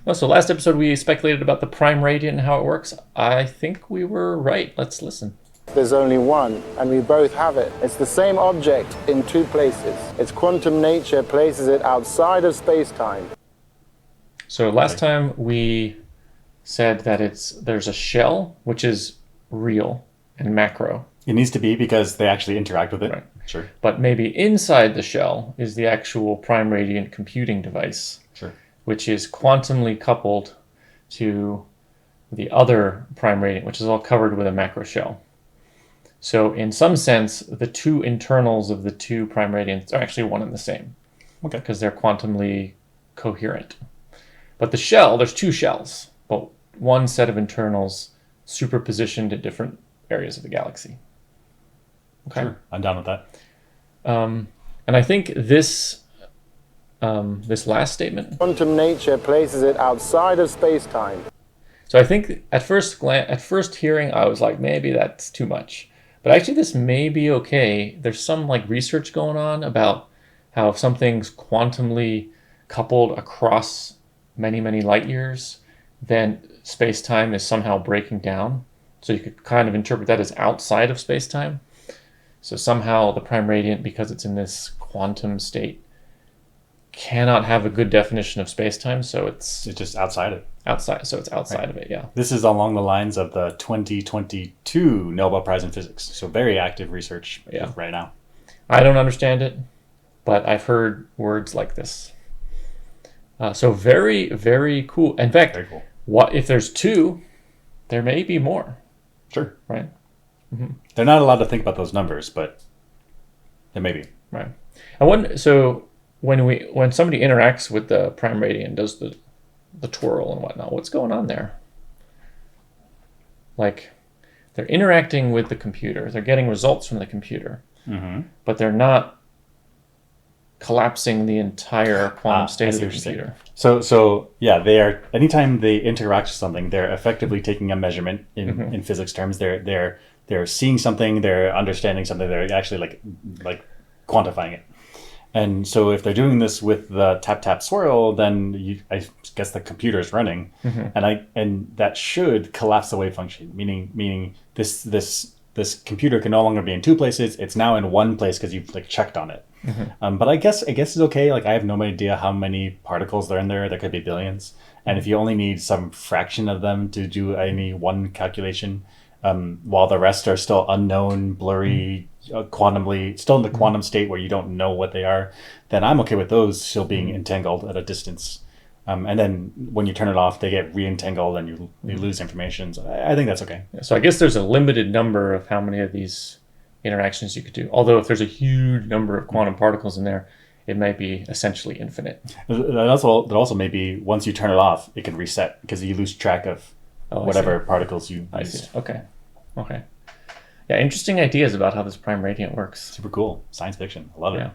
Oh, so last episode we speculated about the prime radiant and how it works. I think we were right. Let's listen. There's only one, and we both have it. It's the same object in two places. Its quantum nature places it outside of space-time. So last time we said that there's a shell, which is real and macro. It needs to be because they actually interact with it. Right. Sure. But maybe inside the shell is the actual prime radiant computing device, Sure. which is quantumly coupled to the other prime radiant, which is all covered with a macro shell. So in some sense, the two internals of the two prime radiants are actually one and the same. Okay. Because they're quantumly coherent. But the shell, there's two shells, but one set of internals superpositioned at different areas of the galaxy. Okay. Sure. I'm down with that. And I think this last statement. Quantum nature places it outside of space-time. So I think at first hearing, I was like, maybe that's too much. But actually, this may be okay. There's some like research going on about how if something's quantumly coupled across many, many light years, then space-time is somehow breaking down. So you could kind of interpret that as outside of space-time. So somehow the prime radiant, because it's in this quantum state, cannot have a good definition of space-time. So it's just outside it. Outside. So it's outside of it, yeah. This is along the lines of the 2022 Nobel Prize in Physics. So very active research right now. I don't understand it, but I've heard words like this. So very, very cool. In fact, Very cool. what if there's two, there may be more, Sure. right? They're not allowed to think about those numbers, but there may be. Right. And when somebody interacts with the prime radiant, does the twirl and whatnot, what's going on there? Like, they're interacting with the computer, they're getting results from the computer, but they're not collapsing the entire quantum state of the computer. So yeah, they are. Anytime they interact with something, they're effectively taking a measurement in physics terms. They're seeing something, they're understanding something, they're actually like quantifying it. And so if they're doing this with the tap tap swirl, then I guess the computer is running, and that should collapse the wave function, meaning this computer can no longer be in two places. It's now in one place because you've like checked on it. But I guess it's okay. Like I have no idea how many particles are in there. There could be billions, and if you only need some fraction of them to do any one calculation, while the rest are still unknown, blurry, quantumly still in the quantum state where you don't know what they are, then I'm okay with those still being entangled at a distance. And then when you turn it off, they get re-entangled and you lose information. So I think that's okay. So I guess there's a limited number of how many of these interactions you could do. Although if there's a huge number of quantum particles in there, it might be essentially infinite. That also may be once you turn it off, it can reset because you lose track of whatever particles you I used. see. Okay. Yeah, interesting ideas about how this prime radiant works. Super cool. Science fiction. I love it. Yeah.